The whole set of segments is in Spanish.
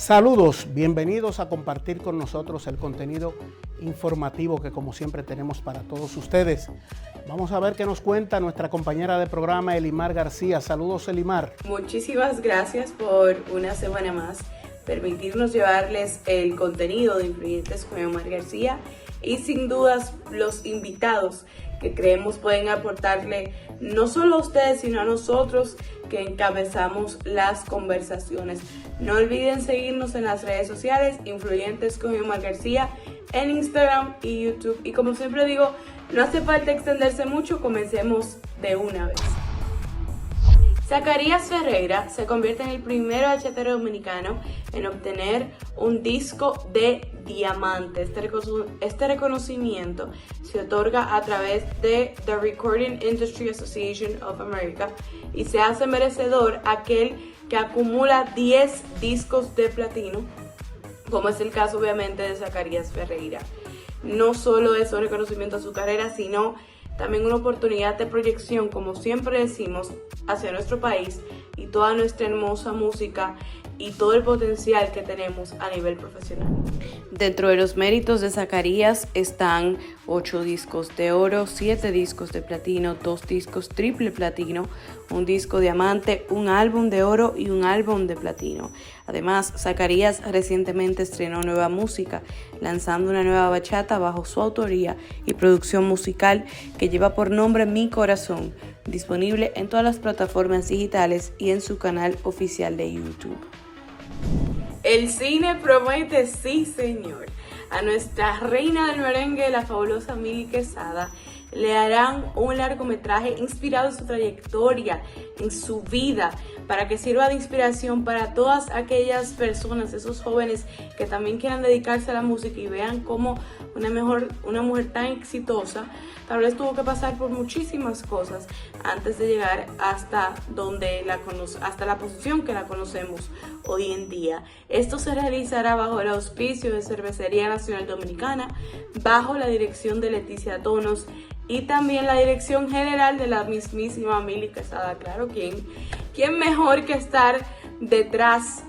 Saludos, bienvenidos a compartir con nosotros el contenido informativo que como siempre tenemos para todos ustedes. Vamos a ver qué nos cuenta nuestra compañera de programa Elimar García. Saludos, Elimar. Muchísimas gracias por una semana más permitirnos llevarles el contenido de Influyentes con Elimar García y sin dudas los invitados que creemos pueden aportarle no solo a ustedes sino a nosotros que encabezamos las conversaciones. No olviden seguirnos en las redes sociales Influyentes con Elimar García en Instagram y YouTube. Y como siempre digo, no hace falta extenderse mucho, comencemos de una vez. Zacarías Ferreira se convierte en el primer bachatero dominicano en obtener un disco de diamante. Este reconocimiento se otorga a través de The Recording Industry Association of America y se hace merecedor aquel que acumula 10 discos de platino, como es el caso obviamente de Zacarías Ferreira. No solo es un reconocimiento a su carrera, sino también una oportunidad de proyección, como siempre decimos, hacia nuestro país y toda nuestra hermosa música y todo el potencial que tenemos a nivel profesional. Dentro de los méritos de Zacarías están 8 discos de oro, 7 discos de platino, 2 discos triple platino, un disco diamante, un álbum de oro y un álbum de platino. Además, Zacarías recientemente estrenó nueva música, lanzando una nueva bachata bajo su autoría y producción musical que lleva por nombre Mi Corazón, disponible en todas las plataformas digitales y en su canal oficial de YouTube. El cine promete, sí señor. A nuestra reina del merengue, la fabulosa Mili Quesada, le harán un largometraje inspirado en su trayectoria, en su vida, para que sirva de inspiración para todas aquellas personas, esos jóvenes que también quieran dedicarse a la música y vean cómo una mujer tan exitosa tal vez tuvo que pasar por muchísimas cosas antes de llegar hasta la posición que la conocemos hoy en día. Esto se realizará bajo el auspicio de Cervecería Nacional Dominicana, bajo la dirección de Leticia Tonos y también la dirección general de la mismísima Mili Quesada. Claro, ¿quién mejor que estar detrás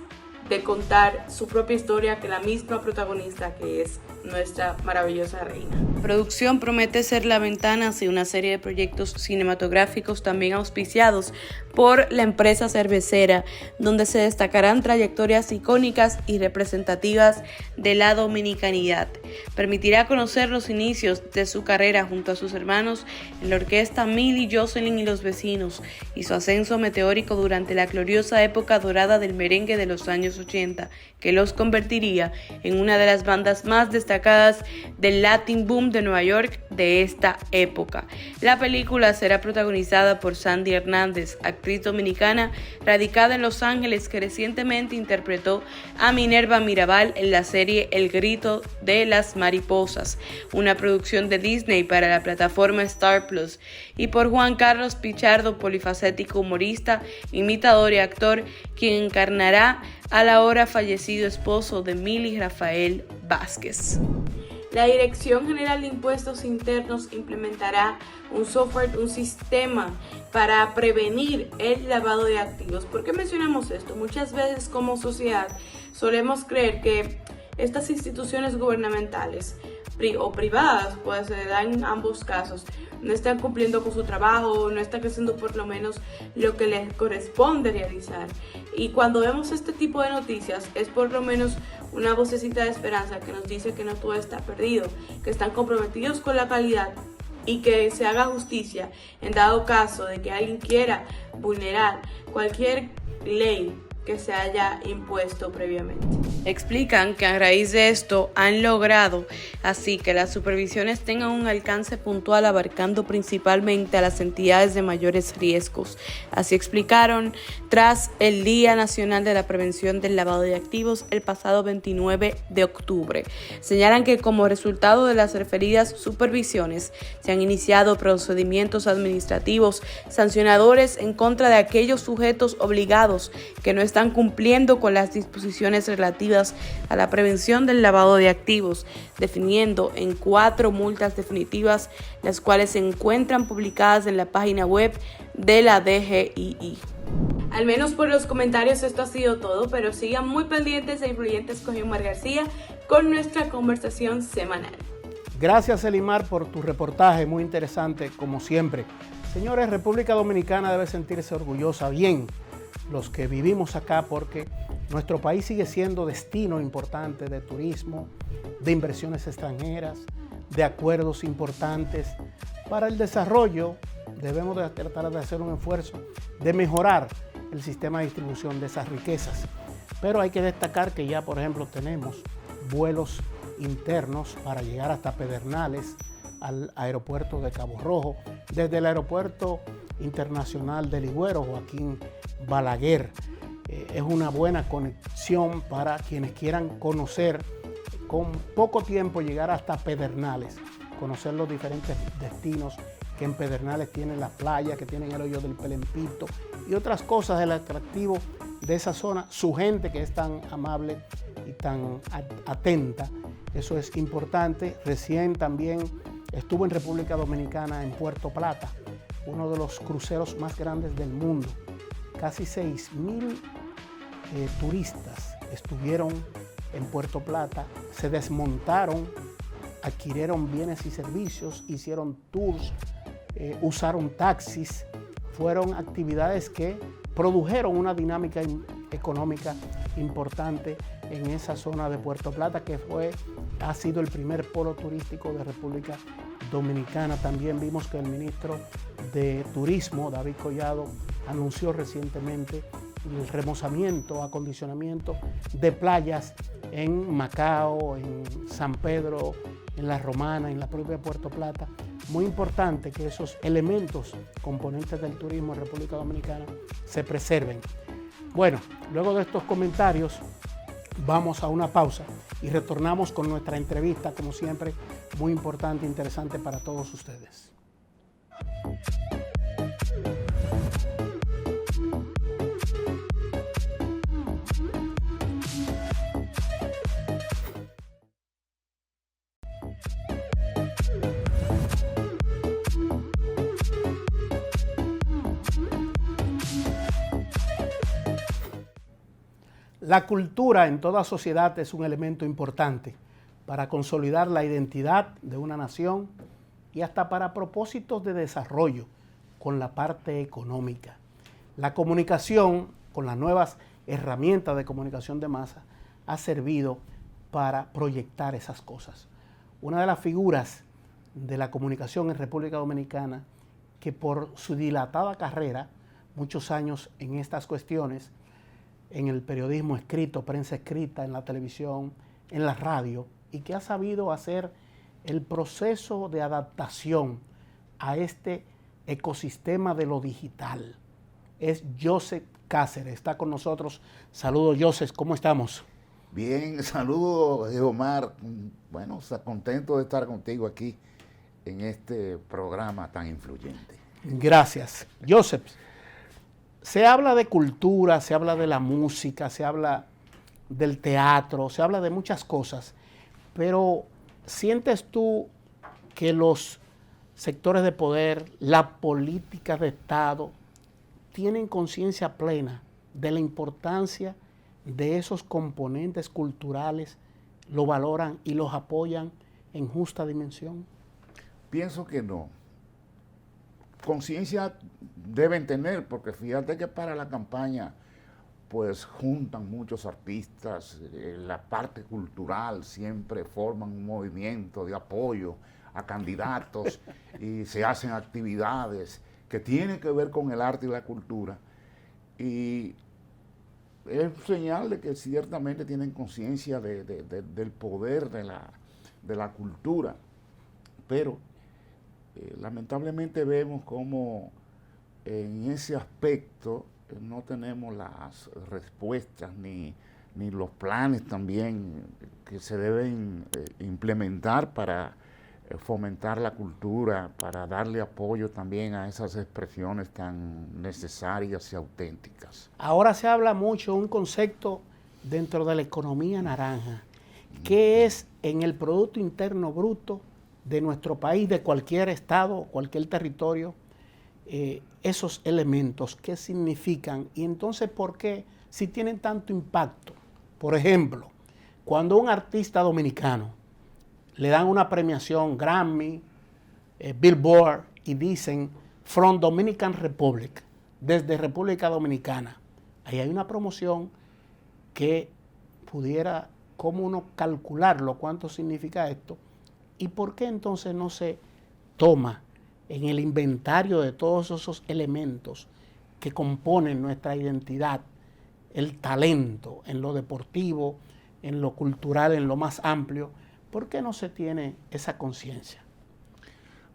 de contar su propia historia que la misma protagonista, que es nuestra maravillosa reina? La producción promete ser la ventana hacia una serie de proyectos cinematográficos también auspiciados por la empresa cervecera, donde se destacarán trayectorias icónicas y representativas de la dominicanidad. Permitirá conocer los inicios de su carrera junto a sus hermanos en la orquesta Mili, Jocelyn y Los Vecinos, y su ascenso meteórico durante la gloriosa época dorada del merengue de los años 80, que los convertiría en una de las bandas más destacadas del Latin Boom de Nueva York de esta época. La película será protagonizada por Sandy Hernández, actriz dominicana radicada en Los Ángeles que recientemente interpretó a Minerva Mirabal en la serie El Grito de las Mariposas, una producción de Disney para la plataforma Star Plus, y por Juan Carlos Pichardo, polifacético humorista, imitador y actor, quien encarnará al ahora fallecido esposo de Mili, Rafael Vázquez. La Dirección General de Impuestos Internos implementará un sistema para prevenir el lavado de activos. ¿Por qué mencionamos esto? Muchas veces como sociedad solemos creer que estas instituciones gubernamentales o privadas, pues se dan en ambos casos, no están cumpliendo con su trabajo, no están haciendo por lo menos lo que les corresponde realizar. Y cuando vemos este tipo de noticias es por lo menos una vocecita de esperanza que nos dice que no todo está perdido, que están comprometidos con la calidad y que se haga justicia en dado caso de que alguien quiera vulnerar cualquier ley que se haya impuesto previamente. Explican que a raíz de esto han logrado así que las supervisiones tengan un alcance puntual abarcando principalmente a las entidades de mayores riesgos. Así explicaron tras el Día Nacional de la Prevención del Lavado de Activos el pasado 29 de octubre. Señalan que como resultado de las referidas supervisiones se han iniciado procedimientos administrativos sancionadores en contra de aquellos sujetos obligados que no están cumpliendo con las disposiciones relativas a la prevención del lavado de activos, definiendo en 4 multas definitivas, las cuales se encuentran publicadas en la página web de la DGII. Al menos por los comentarios esto ha sido todo, pero sigan muy pendientes e influyentes con Gilmar García con nuestra conversación semanal. Gracias, Elimar, por tu reportaje, muy interesante como siempre. Señores, República Dominicana debe sentirse orgullosa, bien, los que vivimos acá, porque nuestro país sigue siendo destino importante de turismo, de inversiones extranjeras, de acuerdos importantes. Para el desarrollo debemos de tratar de hacer un esfuerzo de mejorar el sistema de distribución de esas riquezas. Pero hay que destacar que ya, por ejemplo, tenemos vuelos internos para llegar hasta Pedernales, al aeropuerto de Cabo Rojo, desde el aeropuerto internacional de Ligüero, Joaquín Balaguer. Es una buena conexión para quienes quieran conocer con poco tiempo, llegar hasta Pedernales, conocer los diferentes destinos que en Pedernales tienen las playas, que tienen el hoyo del Pelempito y otras cosas del atractivo de esa zona, su gente que es tan amable y tan atenta. Eso es importante. Recién también estuvo en República Dominicana, en Puerto Plata, uno de los cruceros más grandes del mundo. Casi 6,000 turistas estuvieron en Puerto Plata, se desmontaron, adquirieron bienes y servicios, hicieron tours, usaron taxis. Fueron actividades que produjeron una dinámica económica importante en esa zona de Puerto Plata, que ha sido el primer polo turístico de República Dominicana. También vimos que el ministro de Turismo, David Collado, anunció recientemente el remozamiento, acondicionamiento de playas en Macao, en San Pedro, en La Romana, en la propia Puerto Plata. Muy importante que esos elementos, componentes del turismo en República Dominicana, se preserven. Bueno, luego de estos comentarios, vamos a una pausa y retornamos con nuestra entrevista, como siempre, muy importante e interesante para todos ustedes. La cultura en toda sociedad es un elemento importante para consolidar la identidad de una nación y hasta para propósitos de desarrollo con la parte económica. La comunicación, con las nuevas herramientas de comunicación de masa, ha servido para proyectar esas cosas. Una de las figuras de la comunicación en República Dominicana, que por su dilatada carrera, muchos años en estas cuestiones, en el periodismo escrito, prensa escrita, en la televisión, en la radio, y que ha sabido hacer el proceso de adaptación a este ecosistema de lo digital. Es Joseph Cáceres, está con nosotros. Saludos, Joseph, ¿cómo estamos? Bien, saludos, Omar. Bueno, contento de estar contigo aquí en este programa tan influyente. Gracias. Joseph, se habla de cultura, se habla de la música, se habla del teatro, se habla de muchas cosas, pero ¿sientes tú que los sectores de poder, la política de Estado, tienen conciencia plena de la importancia de esos componentes culturales, lo valoran y los apoyan en justa dimensión? Pienso que no. Conciencia deben tener, porque fíjate que para la campaña pues juntan muchos artistas, la parte cultural siempre forman un movimiento de apoyo a candidatos y se hacen actividades que tienen que ver con el arte y la cultura, y es señal de que ciertamente tienen conciencia del poder de la cultura, pero lamentablemente vemos como en ese aspecto no tenemos las respuestas ni los planes también que se deben implementar para fomentar la cultura, para darle apoyo también a esas expresiones tan necesarias y auténticas. Ahora se habla mucho de un concepto dentro de la economía naranja, que es en el Producto Interno Bruto de nuestro país, de cualquier estado, cualquier territorio, esos elementos, qué significan y entonces por qué, si tienen tanto impacto. Por ejemplo, cuando un artista dominicano le dan una premiación Grammy, Billboard y dicen From Dominican Republic, desde República Dominicana, ahí hay una promoción que pudiera, ¿cómo uno calcularlo? ¿Cuánto significa esto? ¿Y por qué entonces no se toma en el inventario de todos esos elementos que componen nuestra identidad, el talento en lo deportivo, en lo cultural, en lo más amplio? ¿Por qué no se tiene esa conciencia?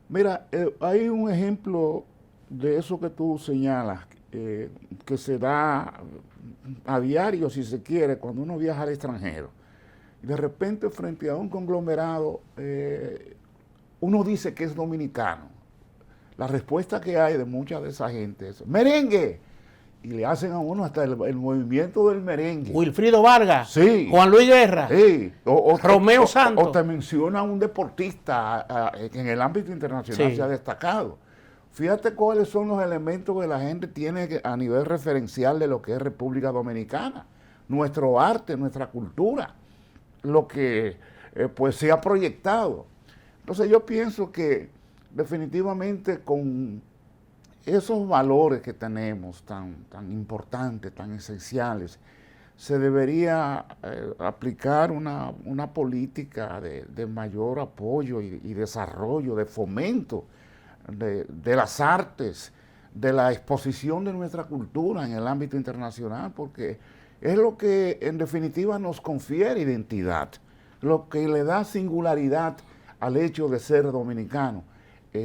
Mira, hay un ejemplo de eso que tú señalas, que se da a diario, si se quiere, cuando uno viaja al extranjero. Y de repente, frente a un conglomerado, uno dice que es dominicano. La respuesta que hay de mucha de esa gente es ¡merengue! Y le hacen a uno hasta el movimiento del merengue. Wilfrido Vargas, sí, Juan Luis Guerra, sí, Romeo Santos. O te menciona un deportista que en el ámbito internacional Sí. se ha destacado. Fíjate cuáles son los elementos que la gente tiene a nivel referencial de lo que es República Dominicana. Nuestro arte, nuestra cultura, lo que pues se ha proyectado. Entonces yo pienso que definitivamente con esos valores que tenemos tan importantes, tan esenciales, se debería aplicar una política de mayor apoyo y desarrollo, de fomento de las artes, de la exposición de nuestra cultura en el ámbito internacional, porque es lo que en definitiva nos confiere identidad, lo que le da singularidad al hecho de ser dominicano.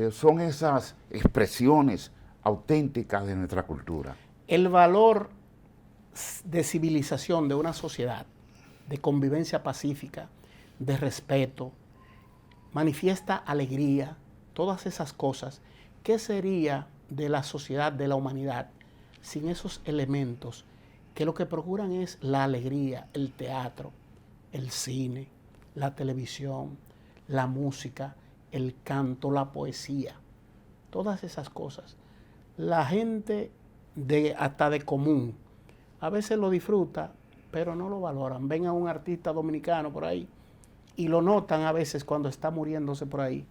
Son esas expresiones auténticas de nuestra cultura. El valor de civilización de una sociedad, de convivencia pacífica, de respeto, manifiesta alegría, todas esas cosas. ¿Qué sería de la sociedad, de la humanidad, sin esos elementos que lo que procuran es la alegría, el teatro, el cine, la televisión, la música, el canto, la poesía, todas esas cosas? La gente hasta de común a veces lo disfruta, pero no lo valoran. Ven a un artista dominicano por ahí y lo notan a veces cuando está muriéndose por ahí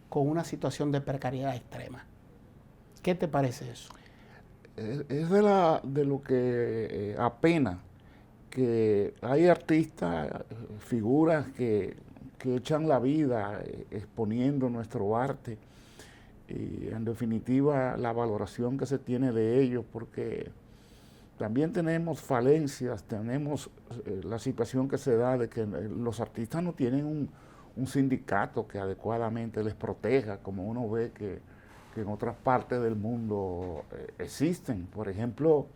con una situación de precariedad extrema. ¿Qué te parece eso? Es de lo que apena que hay artistas, figuras que echan la vida exponiendo nuestro arte y en definitiva la valoración que se tiene de ellos, porque también tenemos falencias, tenemos la situación que se da de que los artistas no tienen un sindicato que adecuadamente les proteja, como uno ve que en otras partes del mundo existen. Por ejemplo,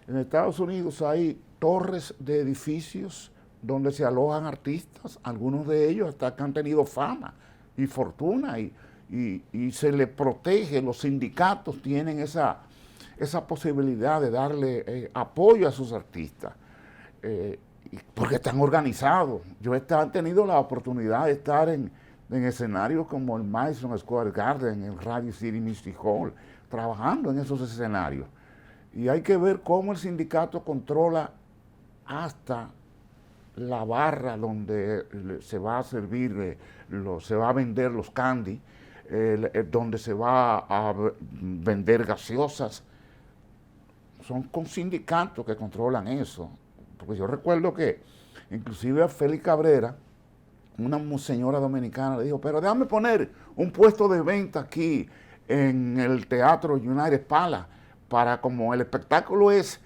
en Estados Unidos hay torres de edificios donde se alojan artistas, algunos de ellos hasta que han tenido fama y fortuna y se les protege, los sindicatos tienen esa posibilidad de darle apoyo a sus artistas, porque están organizados. Yo he tenido la oportunidad de estar en escenarios como el Madison Square Garden, el Radio City Music Hall, trabajando en esos escenarios. Y hay que ver cómo el sindicato controla hasta la barra donde se va a servir, se va a vender los candy, donde se va a vender gaseosas. Son con sindicatos que controlan eso. Porque yo recuerdo que inclusive a Félix Cabrera, una señora dominicana, le dijo, pero déjame poner un puesto de venta aquí en el Teatro United Palace, para como el espectáculo es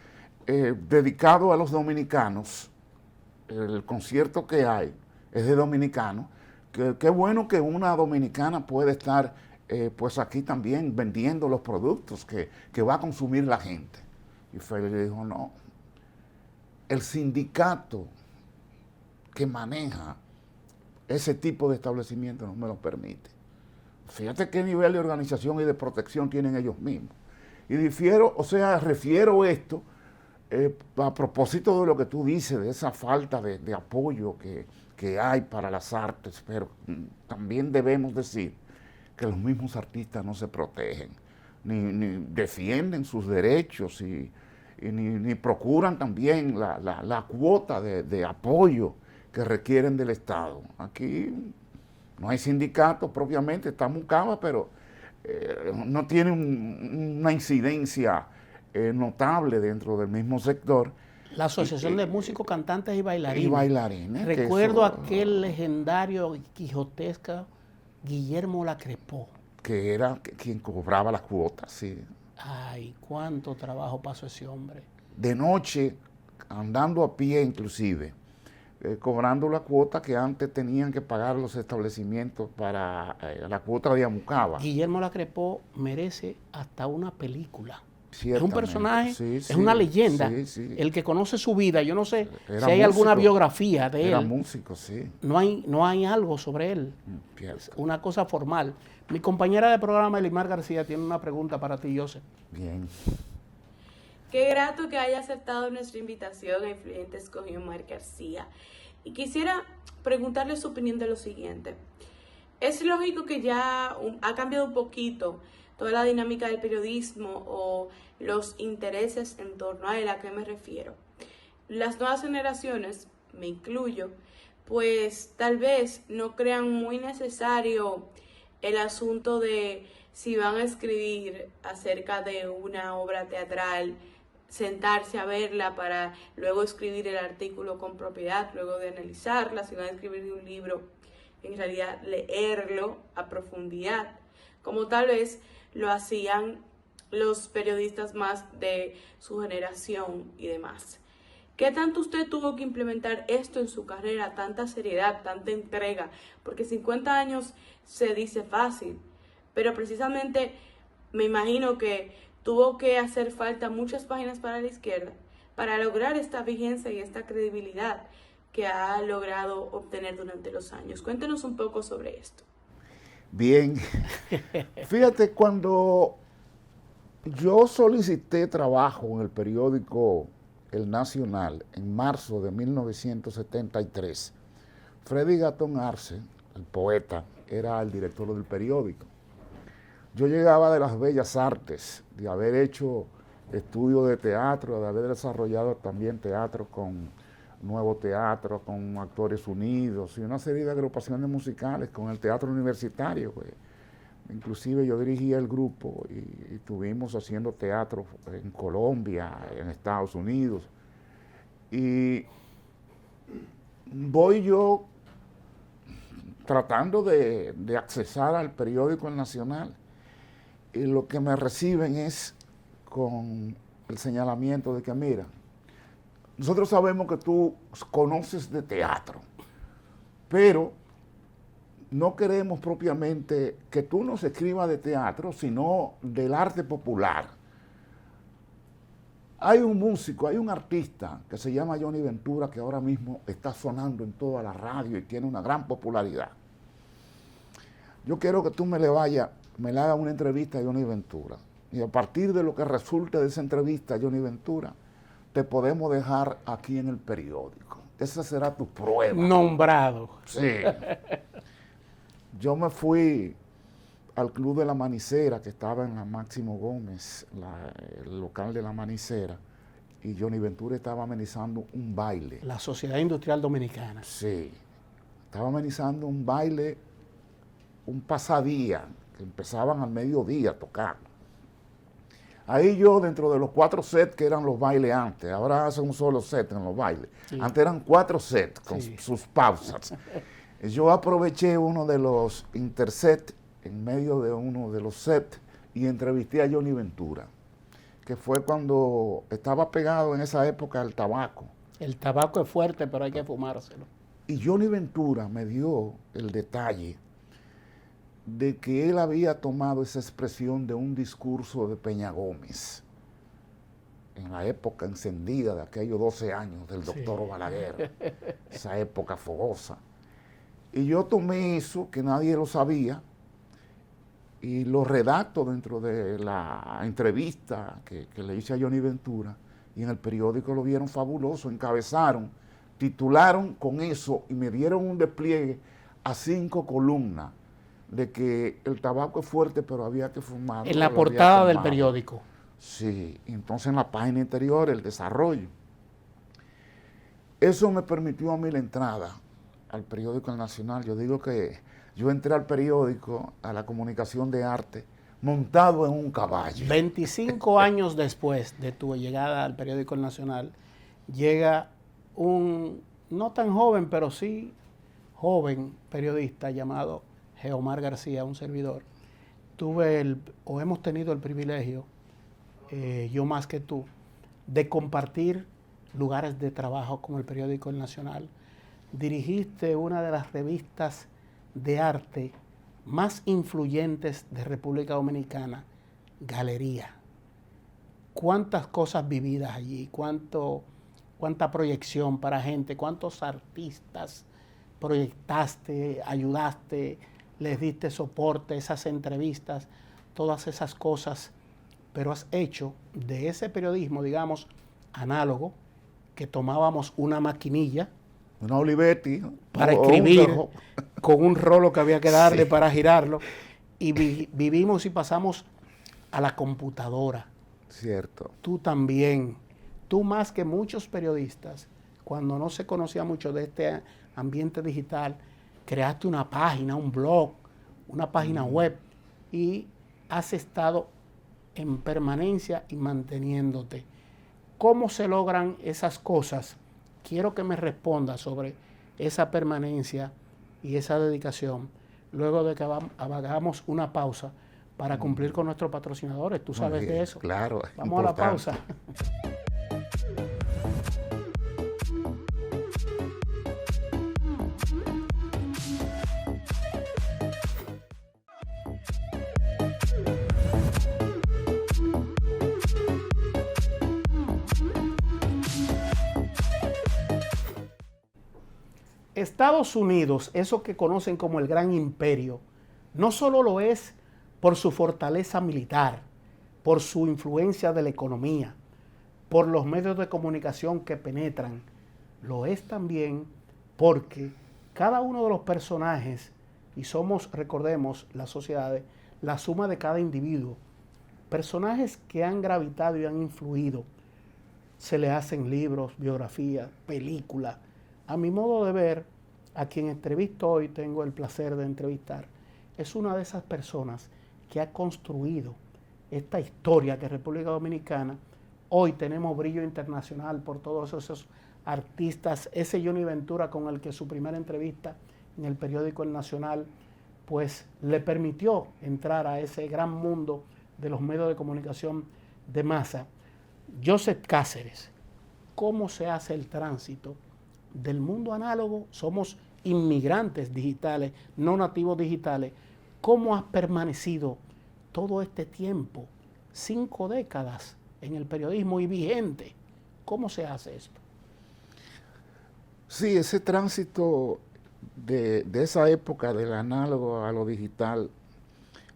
dedicado a los dominicanos, el concierto que hay es de dominicanos, qué bueno que una dominicana puede estar pues aquí también vendiendo los productos que va a consumir la gente. Y Félix le dijo, no, el sindicato que maneja ese tipo de establecimiento no me lo permite. Fíjate qué nivel de organización y de protección tienen ellos mismos. Y refiero esto a propósito de lo que tú dices, de esa falta de apoyo que hay para las artes, pero también debemos decir que los mismos artistas no se protegen, ni defienden sus derechos ni procuran también la cuota de apoyo que requieren del Estado. Aquí no hay sindicatos propiamente, está Mucama, pero no tiene una incidencia notable dentro del mismo sector. La Asociación de Músicos, Cantantes y Bailarines. Y bailarines. Recuerdo aquel legendario quijotesca Guillermo Lacrepó. Que era quien cobraba las cuotas, sí. Ay, cuánto trabajo pasó ese hombre. De noche, andando a pie inclusive, cobrando la cuota que antes tenían que pagar los establecimientos para la cuota de Amucaba. Guillermo Lacrepó merece hasta una película. Es un Ciertamente, personaje, sí, es sí, una leyenda. sí, sí. El que conoce su vida, yo no sé Era si hay alguna músico. biografía de Era él. músico, sí. No hay algo sobre él. Cierto. Es una cosa formal. Mi compañera de programa, Elimar García, tiene una pregunta para ti, Joseph. Bien. Qué grato que haya aceptado nuestra invitación a Influyentes con Elimar García. Y quisiera preguntarle su opinión de lo siguiente. Es lógico que ya ha cambiado un poquito toda la dinámica del periodismo o los intereses en torno a él. ¿A qué me refiero? Las nuevas generaciones, me incluyo, pues tal vez no crean muy necesario el asunto de si van a escribir acerca de una obra teatral, sentarse a verla para luego escribir el artículo con propiedad, luego de analizarla, si van a escribir un libro, en realidad leerlo a profundidad, como tal vez lo hacían los periodistas más de su generación y demás. ¿Qué tanto usted tuvo que implementar esto en su carrera? Tanta seriedad, tanta entrega, porque 50 años se dice fácil, pero precisamente me imagino que tuvo que hacer falta muchas páginas para la izquierda para lograr esta vigencia y esta credibilidad que ha logrado obtener durante los años. Cuéntenos un poco sobre esto. Bien. Fíjate, cuando yo solicité trabajo en el periódico El Nacional en marzo de 1973, Freddy Gatón Arce, el poeta, era el director del periódico. Yo llegaba de las bellas artes, de haber hecho estudios de teatro, de haber desarrollado también teatro con Nuevo Teatro, con Actores Unidos y una serie de agrupaciones musicales con el teatro universitario. Pues. Inclusive yo dirigía el grupo y estuvimos haciendo teatro en Colombia, en Estados Unidos. Y voy yo tratando de accesar al periódico El Nacional y lo que me reciben es con el señalamiento de que, mira, nosotros sabemos que tú conoces de teatro, pero no queremos propiamente que tú nos escribas de teatro, sino del arte popular. Hay un músico, hay un artista que se llama Johnny Ventura, que ahora mismo está sonando en toda la radio y tiene una gran popularidad. Yo quiero que tú me le hagas una entrevista a Johnny Ventura. Y a partir de lo que resulte de esa entrevista a Johnny Ventura, te podemos dejar aquí en el periódico. Esa será tu prueba. Nombrado. Sí. Yo me fui al Club de la Manicera, que estaba en la Máximo Gómez, el local de la Manicera, y Johnny Ventura estaba amenizando un baile. La Sociedad Industrial Dominicana. Sí. Estaba amenizando un baile, un pasadía, que empezaban al mediodía a tocar. Ahí yo, dentro de los 4 sets que eran los bailes antes, ahora hacen un solo set en los bailes. Sí. Antes eran 4 sets con sus pausas. Yo aproveché uno de los intersets en medio de uno de los sets y entrevisté a Johnny Ventura, que fue cuando estaba pegado en esa época el tabaco. El tabaco es fuerte, pero hay que fumárselo. Y Johnny Ventura me dio el detalle de que él había tomado esa expresión de un discurso de Peña Gómez en la época encendida de aquellos 12 años del doctor Balaguer, esa época fogosa. Y yo tomé eso, que nadie lo sabía, y lo redacto dentro de la entrevista que le hice a Johnny Ventura, y en el periódico lo vieron fabuloso, encabezaron, titularon con eso y me dieron un despliegue a 5 columnas de que el tabaco es fuerte, pero había que fumarlo. En la portada del periódico. Sí, entonces en la página interior, el desarrollo. Eso me permitió a mí la entrada al periódico El Nacional. Yo digo que yo entré al periódico, a la comunicación de arte, montado en un caballo. 25 años después de tu llegada al periódico El Nacional, llega un no tan joven, pero sí joven periodista llamado Geomar García, un servidor. Hemos tenido el privilegio, yo más que tú, de compartir lugares de trabajo con el periódico El Nacional. Dirigiste una de las revistas de arte más influyentes de República Dominicana, Galería. ¿Cuántas cosas vividas allí? ¿Cuánta proyección para gente? ¿Cuántos artistas proyectaste, ayudaste, les diste soporte, esas entrevistas, todas esas cosas? Pero has hecho de ese periodismo, digamos, análogo, que tomábamos una maquinilla, una Olivetti, para escribir, con un rolo que había que darle sí, para girarlo, y vivimos y pasamos a la computadora. Cierto. Tú también, tú más que muchos periodistas, cuando no se conocía mucho de este ambiente digital, creaste una página, un blog, una página web, y has estado en permanencia y manteniéndote. ¿Cómo se logran esas cosas? Quiero que me respondas sobre esa permanencia y esa dedicación, luego de que hagamos una pausa para cumplir con nuestros patrocinadores. ¿Tú sabes de eso? Claro. Vamos importante. A la pausa. Estados Unidos, eso que conocen como el Gran Imperio, no solo lo es por su fortaleza militar, por su influencia de la economía, por los medios de comunicación que penetran, lo es también porque cada uno de los personajes, y somos, recordemos, las sociedades, la suma de cada individuo, personajes que han gravitado y han influido, se le hacen libros, biografías, películas. A mi modo de ver, a quien entrevisto hoy, tengo el placer de entrevistar, es una de esas personas que ha construido esta historia que República Dominicana, hoy tenemos brillo internacional por todos esos artistas, ese Johnny Ventura con el que su primera entrevista en el periódico El Nacional, pues le permitió entrar a ese gran mundo de los medios de comunicación de masa. Joseph Cáceres, ¿cómo se hace el tránsito del mundo análogo? Somos inmigrantes digitales, no nativos digitales. ¿Cómo has permanecido todo este tiempo, 5 décadas en el periodismo y vigente? ¿Cómo se hace esto? Sí, ese tránsito de esa época del análogo a lo digital,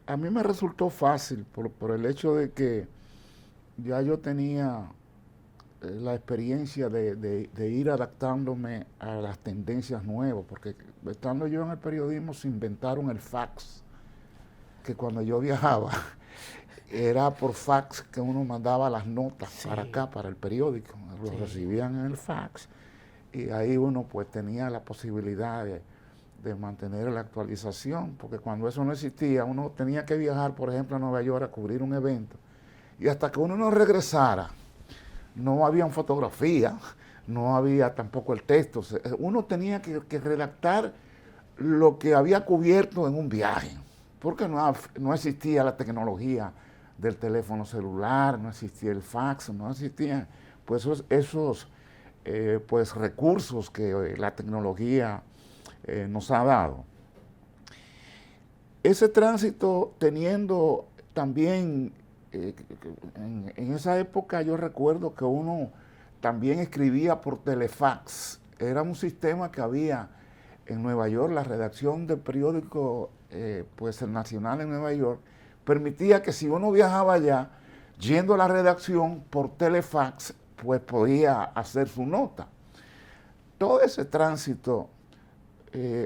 a mí me resultó fácil por el hecho de que ya yo tenía la experiencia de ir adaptándome a las tendencias nuevas, porque estando yo en el periodismo se inventaron el fax, que cuando yo viajaba era por fax que uno mandaba las notas para acá, para el periódico, lo recibían en el fax, y ahí uno pues tenía la posibilidad de mantener la actualización, porque cuando eso no existía, uno tenía que viajar, por ejemplo, a Nueva York a cubrir un evento, y hasta que uno no regresara, no había fotografía, no había tampoco el texto. Uno tenía que redactar lo que había cubierto en un viaje, porque no existía la tecnología del teléfono celular, no existía el fax, no existían pues esos pues recursos que la tecnología nos ha dado. Ese tránsito teniendo también en esa época yo recuerdo que uno también escribía por telefax. Era un sistema que había en Nueva York, la redacción del periódico pues El Nacional en Nueva York, permitía que si uno viajaba allá, yendo a la redacción por telefax, pues podía hacer su nota. Todo ese tránsito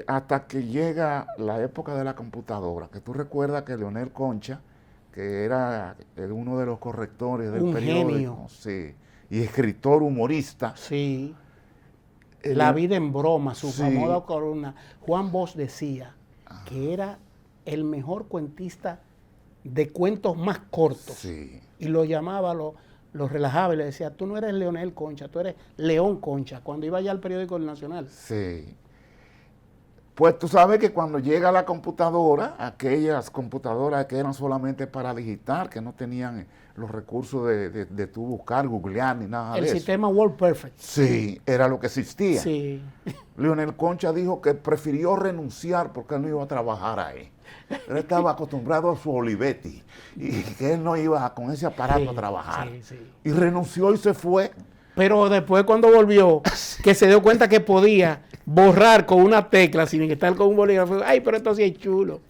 hasta que llega la época de la computadora, que tú recuerdas que Leonel Concha, que era uno de los correctores del periódico, genio. Sí, y escritor humorista. Sí. La vida en broma, su Sí. famosa columna. Juan Bosch decía que era el mejor cuentista de cuentos más cortos. Sí. Y lo llamaba, lo relajaba y le decía, tú no eres Leonel Concha, tú eres León Concha, cuando iba ya al periódico El Nacional. Sí. Pues tú sabes que cuando llega la computadora, aquellas computadoras que eran solamente para digitar, que no tenían los recursos de tú buscar, googlear ni nada El de eso. sistema WordPerfect. Sí, era lo que existía. Sí. Leonel Concha dijo que prefirió renunciar porque él no iba a trabajar ahí. Él estaba acostumbrado a su Olivetti y que él no iba con ese aparato Sí, a trabajar. sí, sí. Y renunció y se fue. Pero después cuando volvió, que se dio cuenta que podía borrar con una tecla sin estar con un bolígrafo, ay, pero esto sí es chulo.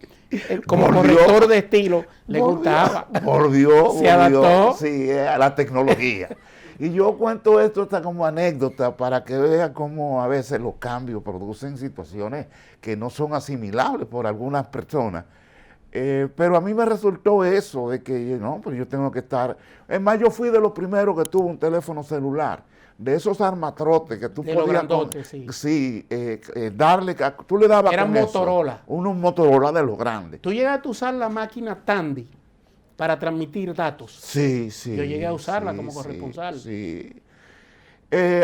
Como Volvió. corrector de estilo, le gustaba. Volvió. Se adaptó. Sí, a la tecnología. Y yo cuento esto hasta como anécdota para que vean cómo a veces los cambios producen situaciones que no son asimilables por algunas personas. Pero a mí me resultó eso, de que no, pues yo tengo que estar. Es más, yo fui de los primeros que tuvo un teléfono celular, de esos armatrotes que tú De los podías. grandotes, sí. Sí, darle. Tú le dabas. Eran con eso, Motorola. unos Motorola de los grandes. Tú llegaste a usar la máquina Tandy para transmitir datos. Sí, sí. Yo llegué a usarla sí, como sí, corresponsal. Sí.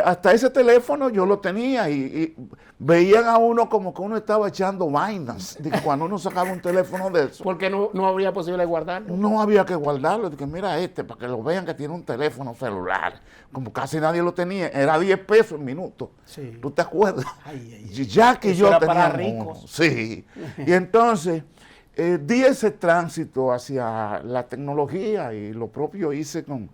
Hasta ese teléfono yo lo tenía y veían a uno como que uno estaba echando vainas. De que cuando uno sacaba un teléfono de eso, Porque no habría posible guardarlo. no había que guardarlo. De que mira para que lo vean que tiene un teléfono celular. Como casi nadie lo tenía, era 10 pesos el minuto. Sí. ¿Tú te acuerdas? Ay. Ya que Eso yo era tenía para uno. ricos. Sí. Y entonces di ese tránsito hacia la tecnología y lo propio hice con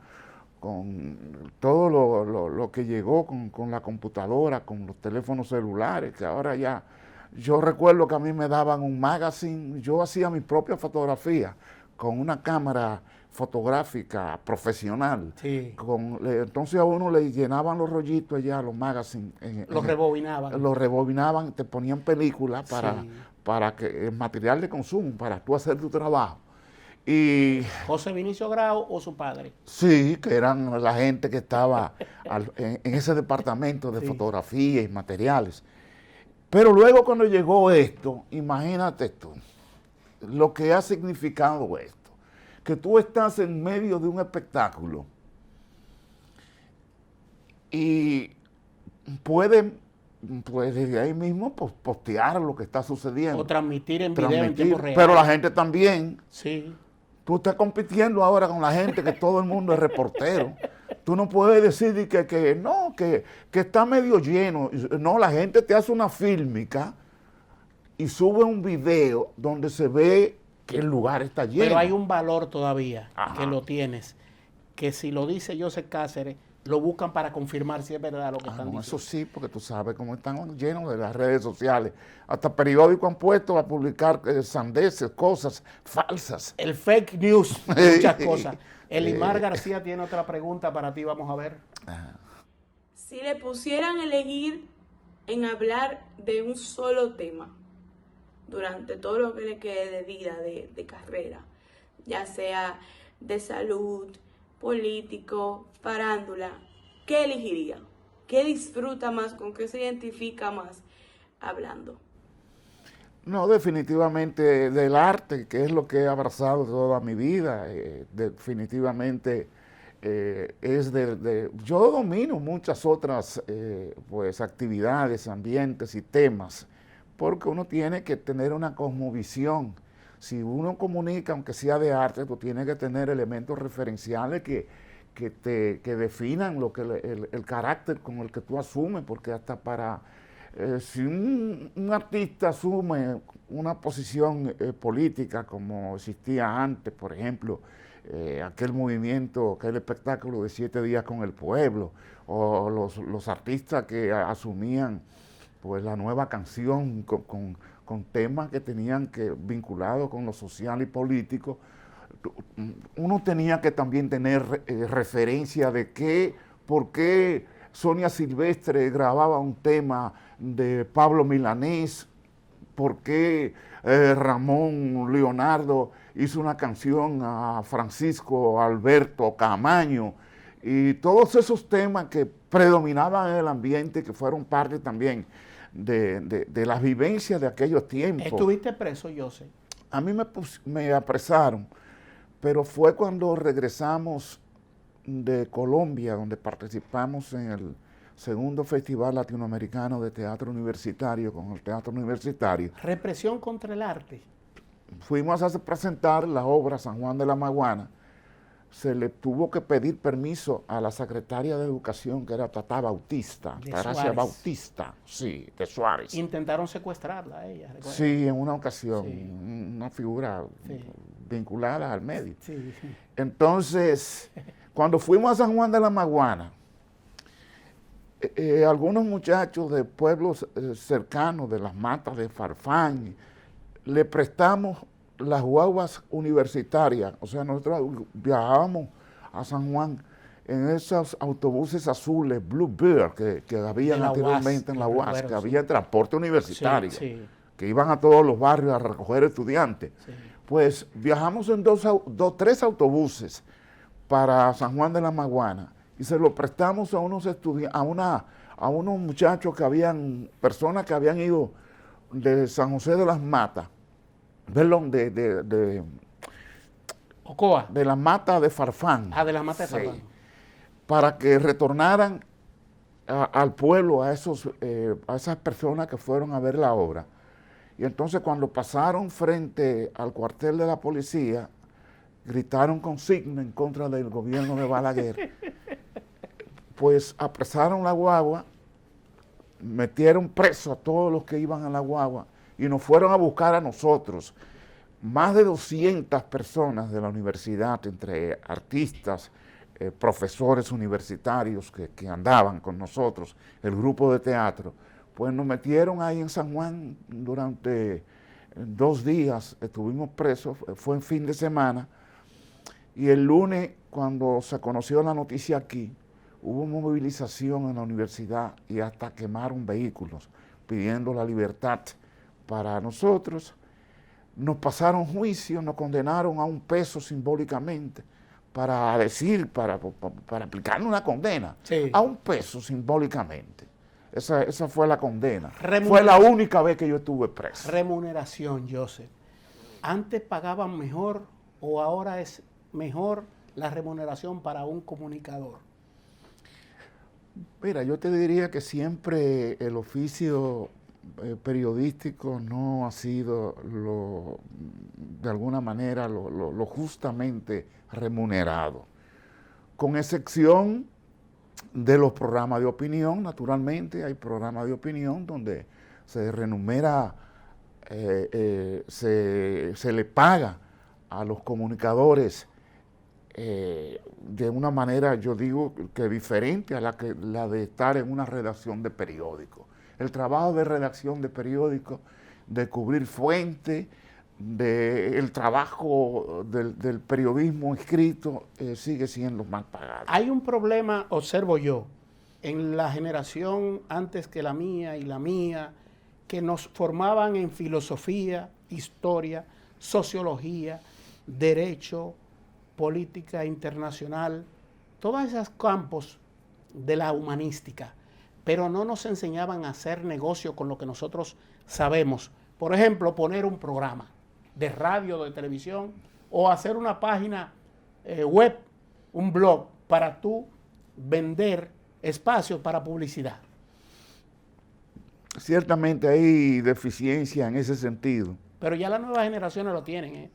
todo lo que llegó con la computadora, con los teléfonos celulares, que ahora ya, yo recuerdo que a mí me daban un magazine, yo hacía mi propia fotografía con una cámara fotográfica profesional. Sí. Entonces a uno le llenaban los rollitos allá, los magazines. Los rebobinaban. Los rebobinaban, te ponían películas Sí. para que material de consumo, para tú hacer tu trabajo. Y José Vinicio Grau o su padre. sí, que eran la gente que estaba en ese departamento de Sí. fotografía y materiales. Pero luego cuando llegó esto, imagínate tú, lo que ha significado esto, que tú estás en medio de un espectáculo y puedes desde ahí mismo postear lo que está sucediendo. O transmitir en video en Transmitir, tiempo real. pero la gente también. Sí. Tú estás compitiendo ahora con la gente que todo el mundo es reportero. Tú no puedes decir que está medio lleno. No, la gente te hace una fílmica y sube un video donde se ve que el lugar está lleno. Pero hay un valor todavía Ajá. que lo tienes, que si lo dice Joseph Cáceres, lo buscan para confirmar si es verdad lo que están No, diciendo. eso sí, porque tú sabes cómo están llenos de las redes sociales. Hasta periódicos han puesto a publicar sandeces, cosas falsas. El fake news, muchas cosas. Elimar García tiene otra pregunta para ti, vamos a ver. Si le pusieran a elegir en hablar de un solo tema durante todo lo que le quede de vida, de carrera, ya sea de salud, político, farándula, ¿qué elegiría? ¿Qué disfruta más? ¿Con qué se identifica más hablando? No, definitivamente del arte, que es lo que he abrazado toda mi vida. Definitivamente yo domino muchas otras pues actividades, ambientes y temas, porque uno tiene que tener una cosmovisión. Si uno comunica, aunque sea de arte, tú tienes que tener elementos referenciales que definan lo que el carácter con el que tú asumes, porque hasta para si un artista asume una posición política como existía antes, por ejemplo, aquel movimiento, aquel espectáculo de 7 días con el pueblo, o los artistas que asumían pues la nueva canción con temas que tenían que vinculados con lo social y político, uno tenía que también tener referencia de por qué Sonia Silvestre grababa un tema de Pablo Milanés, por qué Ramón Leonardo hizo una canción a Francisco Alberto Camaño, y todos esos temas que predominaban en el ambiente, que fueron parte también de las vivencias de aquellos tiempos. ¿Estuviste preso, José? A mí me apresaron, pero fue cuando regresamos de Colombia, donde participamos en el segundo Festival Latinoamericano de Teatro Universitario, con el Teatro Universitario. Represión contra el arte. Fuimos a presentar la obra San Juan de la Maguana. Se le tuvo que pedir permiso a la secretaria de Educación, que era Tata Bautista, Gracia Bautista, sí, de Suárez. Intentaron secuestrarla a ella, ¿recuerdas? Sí, en una ocasión, sí. Una figura vinculada al medio. Sí. Entonces, cuando fuimos a San Juan de la Maguana, algunos muchachos de pueblos cercanos, de las matas de Farfán, le prestamos las guaguas universitarias. O sea, nosotros viajábamos a San Juan en esos autobuses azules, Bluebird, que había anteriormente en la UAS, que había transporte universitario, que iban a todos los barrios a recoger estudiantes. Sí. Pues viajamos en tres autobuses para San Juan de la Maguana, y se lo prestamos a unos a unos muchachos personas que habían ido de San José de las Matas, perdón, de Ocoa. De la mata de Farfán. De la mata de Farfán. Para que retornaran al pueblo a esas personas que fueron a ver la obra. Y entonces cuando pasaron frente al cuartel de la policía, gritaron consigna en contra del gobierno de Balaguer. Pues apresaron la guagua, metieron preso a todos los que iban a la guagua y nos fueron a buscar a nosotros. Más de 200 personas de la universidad, entre artistas, profesores universitarios que andaban con nosotros, el grupo de teatro, pues nos metieron ahí en San Juan durante 2 días, estuvimos presos, fue en fin de semana, y el lunes, cuando se conoció la noticia aquí, hubo movilización en la universidad y hasta quemaron vehículos pidiendo la libertad para nosotros. Nos pasaron juicio, nos condenaron a $1 peso simbólicamente para aplicarle una condena, a $1 peso simbólicamente. Esa fue la condena. Fue la única vez que yo estuve preso. Remuneración, Joseph. ¿Antes pagaban mejor o ahora es mejor la remuneración para un comunicador? Mira, yo te diría que siempre el oficio periodístico no ha sido de alguna manera lo justamente remunerado, con excepción de los programas de opinión. Naturalmente hay programas de opinión donde se remunera, se le paga a los comunicadores de una manera, yo digo, que diferente a la de estar en una redacción de periódico. El trabajo de redacción de periódico, de cubrir fuentes, el trabajo del periodismo escrito sigue siendo mal pagado. Hay un problema, observo yo, en la generación antes que la mía y la mía, que nos formaban en filosofía, historia, sociología, derecho, política internacional, todos esos campos de la humanística, pero no nos enseñaban a hacer negocio con lo que nosotros sabemos. Por ejemplo, poner un programa de radio, de televisión, o hacer una página web, un blog, para tú vender espacios para publicidad. Ciertamente hay deficiencia en ese sentido. Pero ya las nuevas generaciones lo tienen, ¿eh?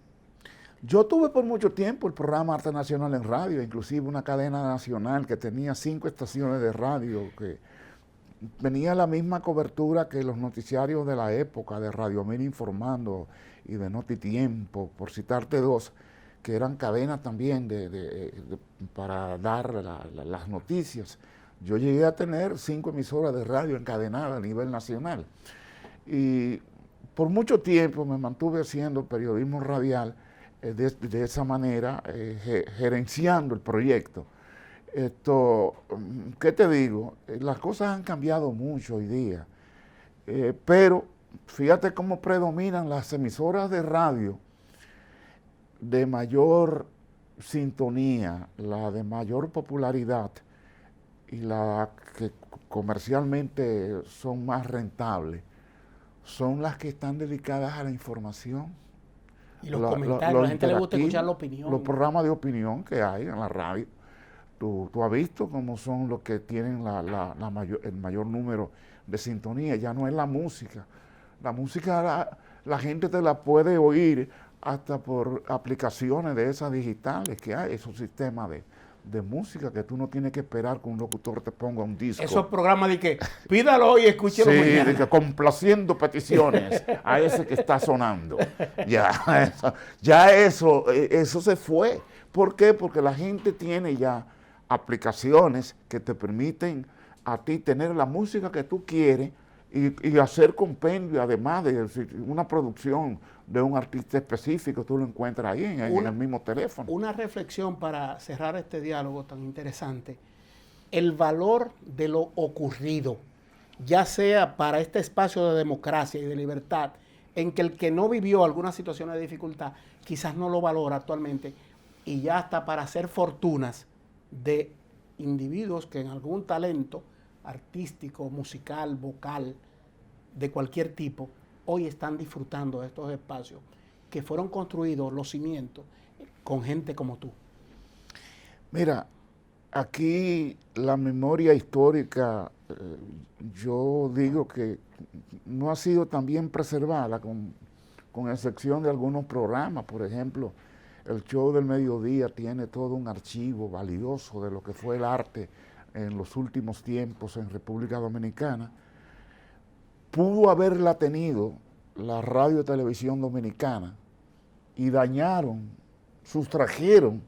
Yo tuve por mucho tiempo el programa Arte Nacional en radio, inclusive una cadena nacional que tenía 5 estaciones de radio, que tenía la misma cobertura que los noticiarios de la época, de Radio Mil Informando y de Notitiempo, por citarte 2, que eran cadenas también para dar las noticias. Yo llegué a tener 5 emisoras de radio encadenadas a nivel nacional. Y por mucho tiempo me mantuve haciendo periodismo radial de esa manera, gerenciando el proyecto. ¿Qué te digo? Las cosas han cambiado mucho hoy día, pero fíjate cómo predominan las emisoras de radio de mayor sintonía, la de mayor popularidad y la que comercialmente son más rentables, son las que están dedicadas a la información. Y los comentarios, a la gente le gusta escuchar la opinión. Los programas de opinión que hay en la radio. Tú has visto cómo son los que tienen el mayor número de sintonía. Ya no es la música. La música la gente te la puede oír hasta por aplicaciones de esas digitales que hay, esos sistemas de música que tú no tienes que esperar que un locutor te ponga un disco. Esos programas de que pídalo y escúchelo mañana. Sí, de que complaciendo peticiones a ese que está sonando. Ya eso se fue. ¿Por qué? Porque la gente tiene ya aplicaciones que te permiten a ti tener la música que tú quieres y hacer compendio, además de una producción de un artista específico, tú lo encuentras ahí en el mismo teléfono. Una reflexión para cerrar este diálogo tan interesante. El valor de lo ocurrido, ya sea para este espacio de democracia y de libertad, en que el que no vivió alguna situación de dificultad quizás no lo valora actualmente, y ya hasta para hacer fortunas de individuos que en algún talento artístico, musical, vocal, de cualquier tipo, hoy están disfrutando de estos espacios que fueron construidos, los cimientos, con gente como tú. Mira, aquí la memoria histórica, yo digo que no ha sido tan bien preservada, con excepción de algunos programas. Por ejemplo, el Show del Mediodía tiene todo un archivo valioso de lo que fue el arte en los últimos tiempos en República Dominicana. Pudo haberla tenido la radio y televisión dominicana y sustrajeron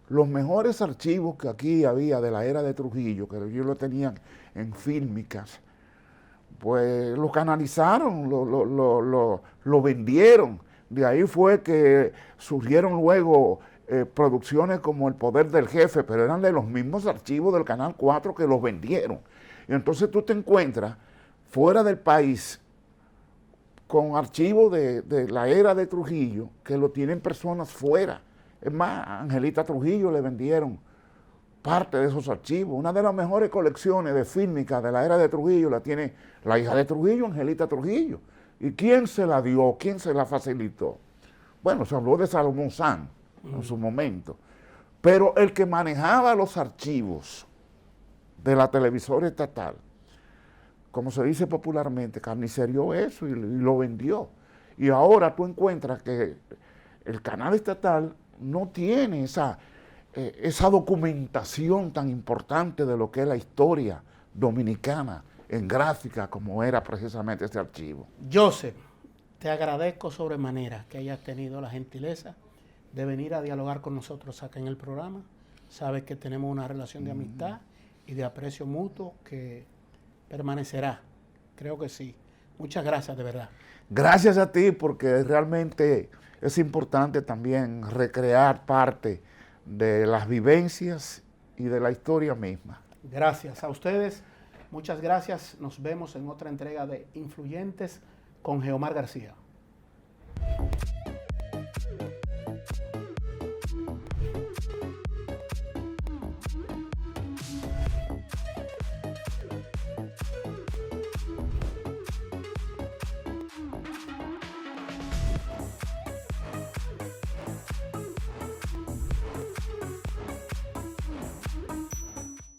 los mejores archivos que aquí había de la era de Trujillo, que ellos lo tenían en fílmicas, pues lo canalizaron, lo vendieron. De ahí fue que surgieron luego producciones como El Poder del Jefe, pero eran de los mismos archivos del Canal 4 que los vendieron. Y entonces tú te encuentras fuera del país con archivos de la era de Trujillo que lo tienen personas fuera. Es más, a Angelita Trujillo le vendieron parte de esos archivos. Una de las mejores colecciones de fílmica de la era de Trujillo la tiene la hija de Trujillo, Angelita Trujillo. ¿Y quién se la dio? ¿Quién se la facilitó? Bueno, se habló de Salomón Sanz en su momento. Pero el que manejaba los archivos de la televisora estatal, como se dice popularmente, carnicerió eso y lo vendió. Y ahora tú encuentras que el canal estatal no tiene esa documentación tan importante de lo que es la historia dominicana en gráfica como era precisamente este archivo. Joseph, te agradezco sobremanera que hayas tenido la gentileza de venir a dialogar con nosotros acá en el programa. Sabes que tenemos una relación de amistad y de aprecio mutuo que permanecerá. Creo que sí. Muchas gracias, de verdad. Gracias a ti, porque realmente es importante también recrear parte de las vivencias y de la historia misma. Gracias a ustedes. Muchas gracias. Nos vemos en otra entrega de Influyentes con Geomar García.